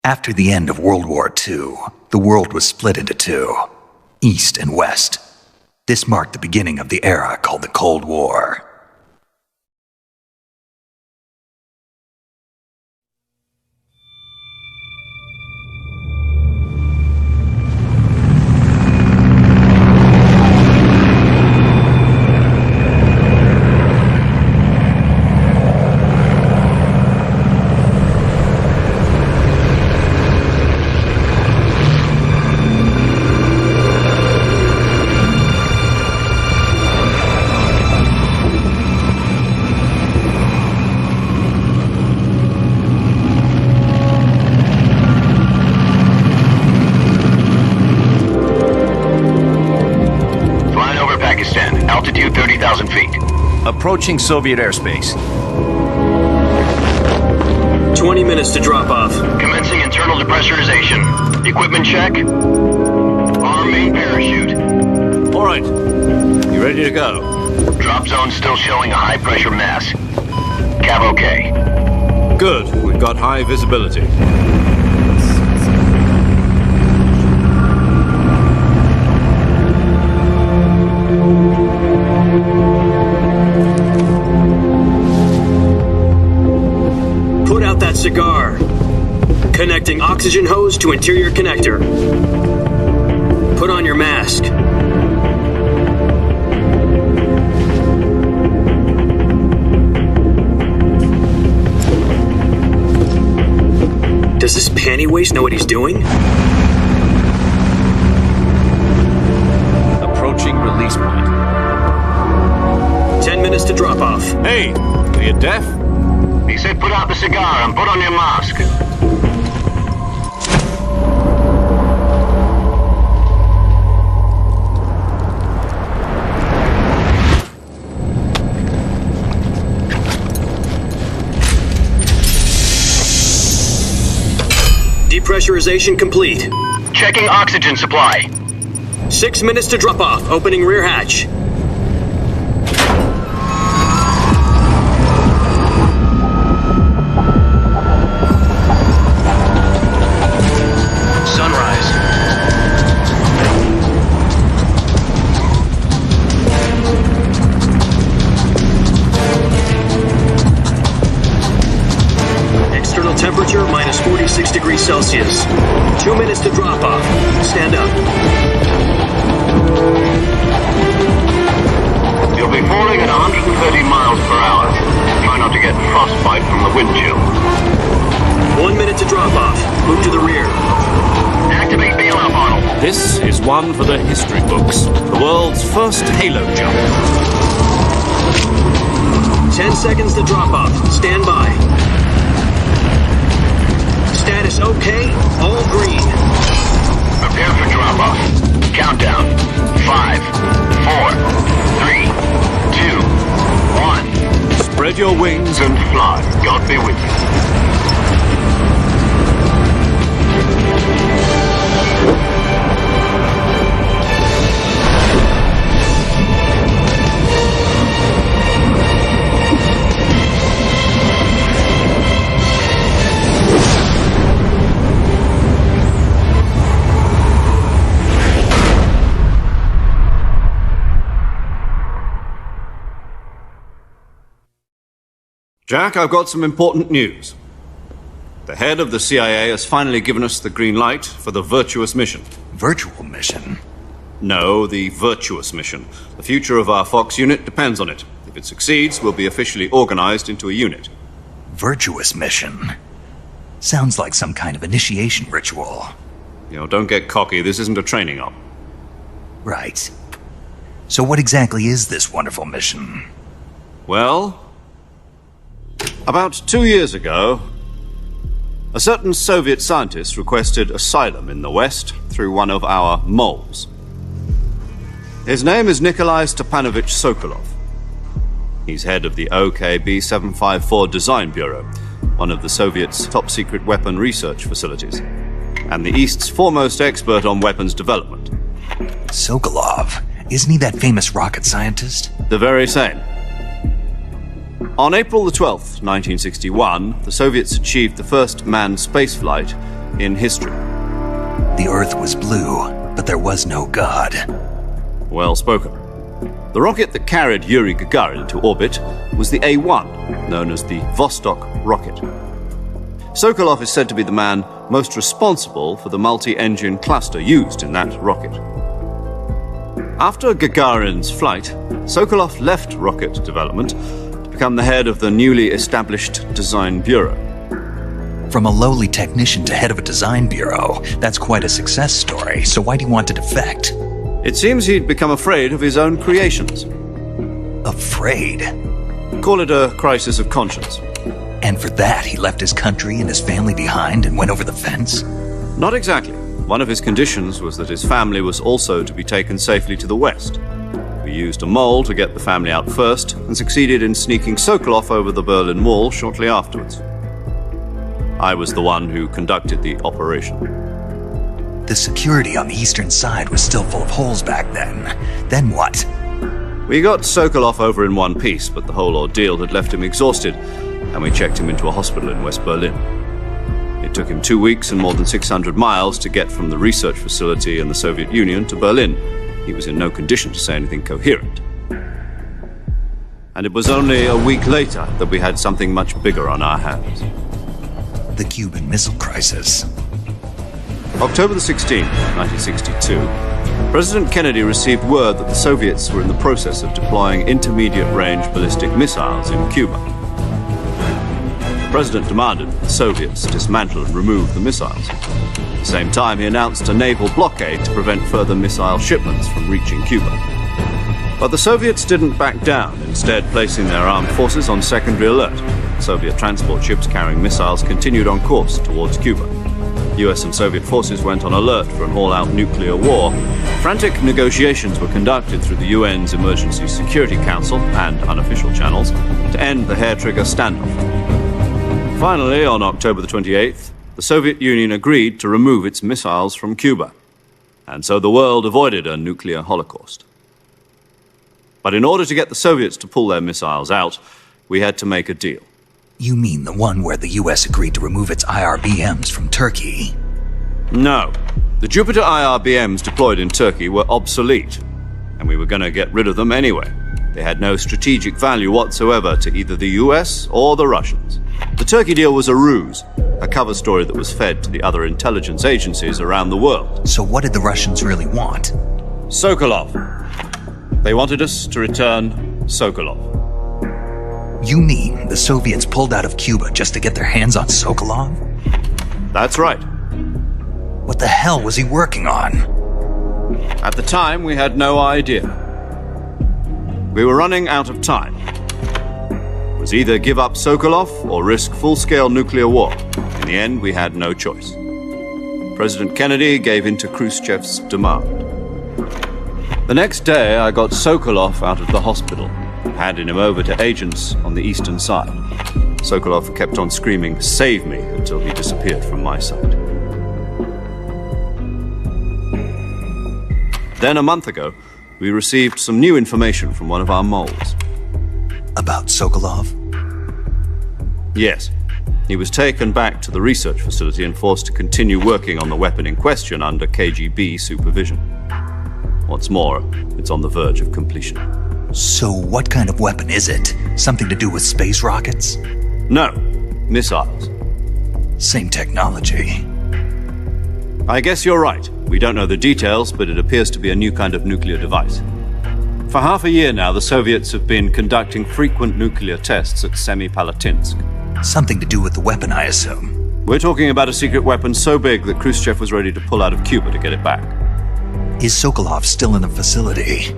After the end of World War II, the world was split into two, East and West. This marked the beginning of the era called the Cold War. Altitude 30,000 feet. Approaching Soviet airspace. 20 minutes to drop off. Commencing internal depressurization. Equipment check. Arm main parachute. All right. You ready to go? Drop zone still showing a high pressure mass. Cav okay. Good. We've got high visibility. Put out that cigar. Connecting oxygen hose to interior connector. Put on your mask. Does this panty waste know what he's doing? Approaching release point. 10 minutes to drop off. Hey, are you deaf? He said put out the cigar and put on your mask. Depressurization complete. Checking oxygen supply. 6 minutes to drop off. Opening rear hatch. Sunrise. External temperature minus 46 degrees Celsius. 2 minutes to drop off. Stand up. You'll be falling at 130 miles per hour. Try not to get frostbite from the wind chill. 1 minute to drop off. Move to the rear. Activate bailout model. This is one for the history books. The world's first halo jump. 10 seconds to drop off. Stand by. Status okay. All green. Prepare for drop off. Countdown. 5, 4, 3, 2, 1. Spread your wings And fly. God be with you. Jack, I've got some important news. The head of the CIA has finally given us the green light for the virtuous mission. Virtual mission? No, the virtuous mission. The future of our Fox unit depends on it. If it succeeds, we'll be officially organized into a unit. Virtuous mission? Sounds like some kind of initiation ritual. You know, don't get cocky. This isn't a training op. Right. So what exactly is this wonderful mission? Well, about 2 years ago, a certain Soviet scientist requested asylum in the West through one of our moles. His name is Nikolai Stepanovich Sokolov. He's head of the OKB 754 Design Bureau, one of the Soviets' top-secret weapon research facilities, and the East's foremost expert on weapons development. Sokolov? Isn't he that famous rocket scientist? The very same. On April the 12th, 1961, the Soviets achieved the first manned spaceflight in history. The Earth was blue, but there was no God. Well spoken. The rocket that carried Yuri Gagarin to orbit was the A-1, known as the Vostok rocket. Sokolov is said to be the man most responsible for the multi-engine cluster used in that rocket. After Gagarin's flight, Sokolov left rocket development to become the head of the newly established Design Bureau. From a lowly technician to head of a design bureau, that's quite a success story, so why do you want to defect? It seems he'd become afraid of his own creations. Afraid? Call it a crisis of conscience. And for that, he left his country and his family behind and went over the fence? Not exactly. One of his conditions was that his family was also to be taken safely to the west. We used a mole to get the family out first and succeeded in sneaking Sokolov over the Berlin Wall shortly afterwards. I was the one who conducted the operation. The security on the eastern side was still full of holes back then. Then what? We got Sokolov over in one piece, but the whole ordeal had left him exhausted, and we checked him into a hospital in West Berlin. It took him 2 weeks and more than 600 miles to get from the research facility in the Soviet Union to Berlin. He was in no condition to say anything coherent. And it was only a week later that we had something much bigger on our hands. The Cuban Missile Crisis. October the 16th, 1962, President Kennedy received word that the Soviets were in the process of deploying intermediate-range ballistic missiles in Cuba. The President demanded that the Soviets dismantle and remove the missiles. At the same time, he announced a naval blockade to prevent further missile shipments from reaching Cuba. But the Soviets didn't back down, instead placing their armed forces on secondary alert. Soviet transport ships carrying missiles continued on course towards Cuba. US and Soviet forces went on alert for an all-out nuclear war. Frantic negotiations were conducted through the UN's Emergency Security Council and unofficial channels to end the hair-trigger standoff. Finally, on October the 28th, the Soviet Union agreed to remove its missiles from Cuba. And so the world avoided a nuclear holocaust. But in order to get the Soviets to pull their missiles out, we had to make a deal. You mean the one where the US agreed to remove its IRBMs from Turkey? No. The Jupiter IRBMs deployed in Turkey were obsolete, and we were going to get rid of them anyway. They had no strategic value whatsoever to either the US or the Russians. The Turkey deal was a ruse, a cover story that was fed to the other intelligence agencies around the world. So what did the Russians really want? Sokolov. They wanted us to return Sokolov. You mean the Soviets pulled out of Cuba just to get their hands on Sokolov? That's right. What the hell was he working on? At the time, we had no idea. We were running out of time. It was either give up Sokolov or risk full-scale nuclear war. In the end, we had no choice. President Kennedy gave in to Khrushchev's demand. The next day, I got Sokolov out of the hospital, handing him over to agents on the eastern side. Sokolov kept on screaming, "Save me," until he disappeared from my sight. Then a month ago, we received some new information from one of our moles. About Sokolov? Yes. He was taken back to the research facility and forced to continue working on the weapon in question under KGB supervision. What's more, it's on the verge of completion. So what kind of weapon is it? Something to do with space rockets? No, missiles. Same technology. I guess you're right. We don't know the details, but it appears to be a new kind of nuclear device. For half a year now, the Soviets have been conducting frequent nuclear tests at Semipalatinsk. Something to do with the weapon, I assume. We're talking about a secret weapon so big that Khrushchev was ready to pull out of Cuba to get it back. Is Sokolov still in the facility?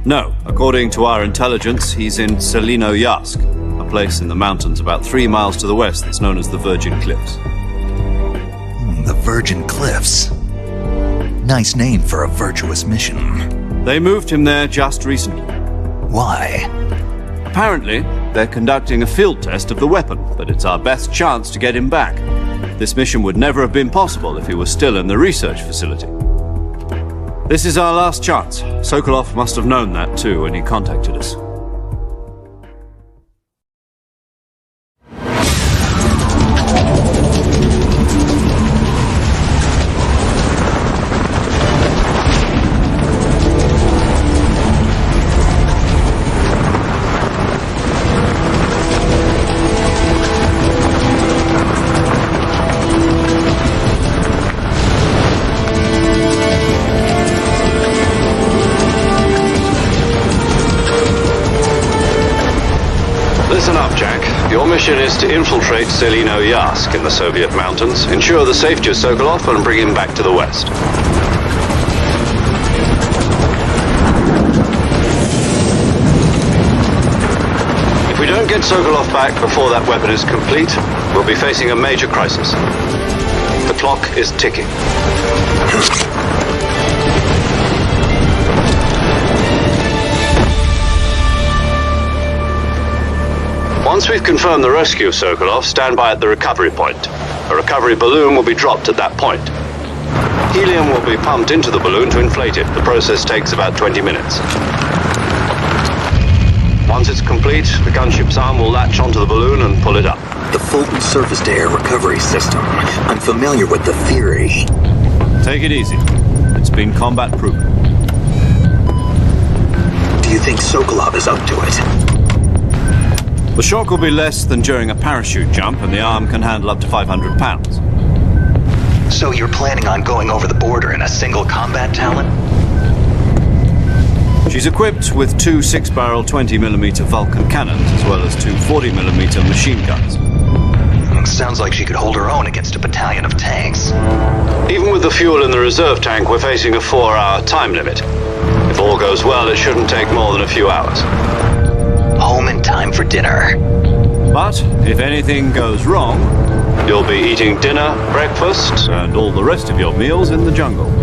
No. According to our intelligence, he's in Selinoyarsk, a place in the mountains about 3 miles to the west that's known as the Virgin Cliffs. The Virgin Cliffs. Nice name for a virtuous mission. They moved him there just recently. Why? Apparently, they're conducting a field test of the weapon, but it's our best chance to get him back. This mission would never have been possible if he was still in the research facility. This is our last chance. Sokolov must have known that too when he contacted us. Jack. Your mission is to infiltrate Selino Yask in the Soviet mountains, ensure the safety of Sokolov, and bring him back to the West. If we don't get Sokolov back before that weapon is complete, we'll be facing a major crisis. The clock is ticking. Once we've confirmed the rescue of Sokolov, stand by at the recovery point. A recovery balloon will be dropped at that point. Helium will be pumped into the balloon to inflate it. The process takes about 20 minutes. Once it's complete, the gunship's arm will latch onto the balloon and pull it up. The Fulton surface-to-air recovery system. I'm familiar with the theory. Take it easy. It's been combat-proven. Do you think Sokolov is up to it? The shock will be less than during a parachute jump, and the arm can handle up to 500 pounds. So you're planning on going over the border in a single combat Talon? She's equipped with two 6-barrel 20mm Vulcan cannons, as well as two 40mm machine guns. Sounds like she could hold her own against a battalion of tanks. Even with the fuel in the reserve tank, we're facing a 4-hour time limit. If all goes well, it shouldn't take more than a few hours. Home in time for dinner. But if anything goes wrong, you'll be eating dinner, breakfast, and all the rest of your meals in the jungle.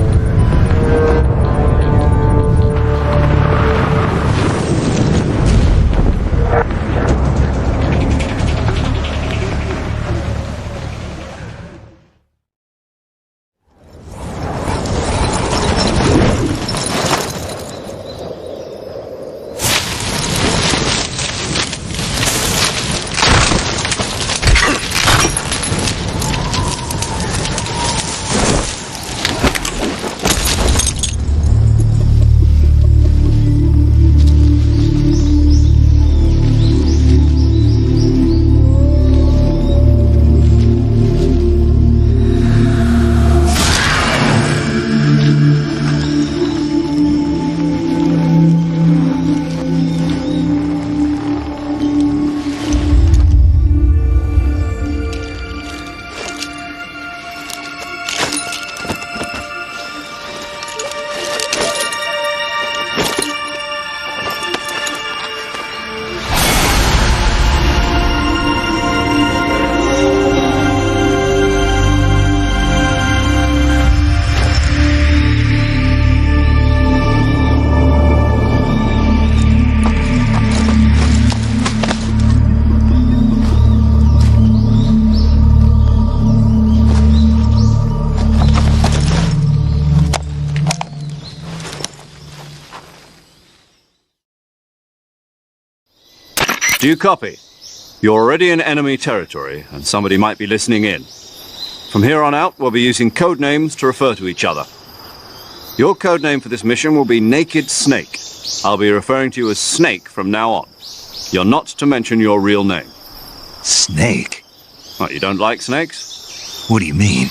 Do you copy? You're already in enemy territory, and somebody might be listening in. From here on out, we'll be using code names to refer to each other. Your code name for this mission will be Naked Snake. I'll be referring to you as Snake from now on. You're not to mention your real name. Snake? What, you don't like snakes? What do you mean?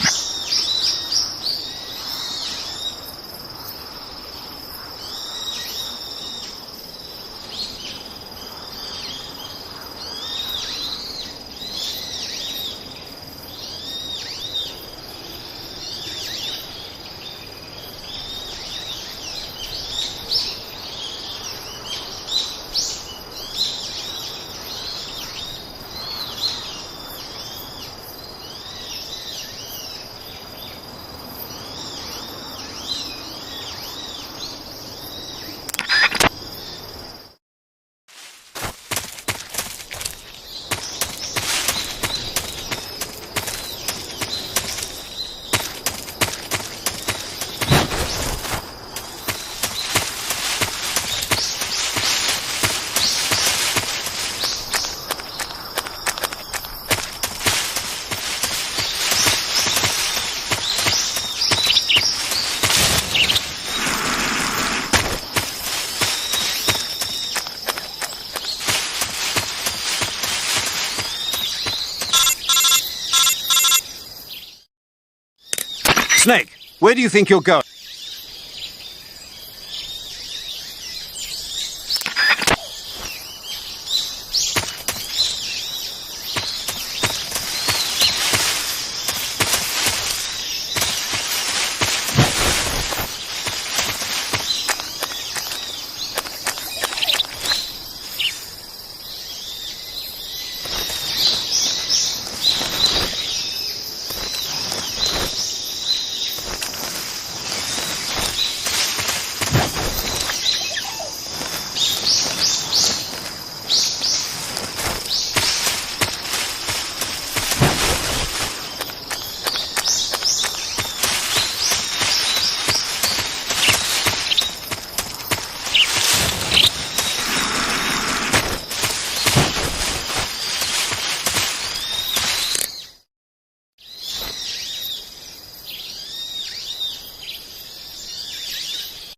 Snake, where do you think you're going?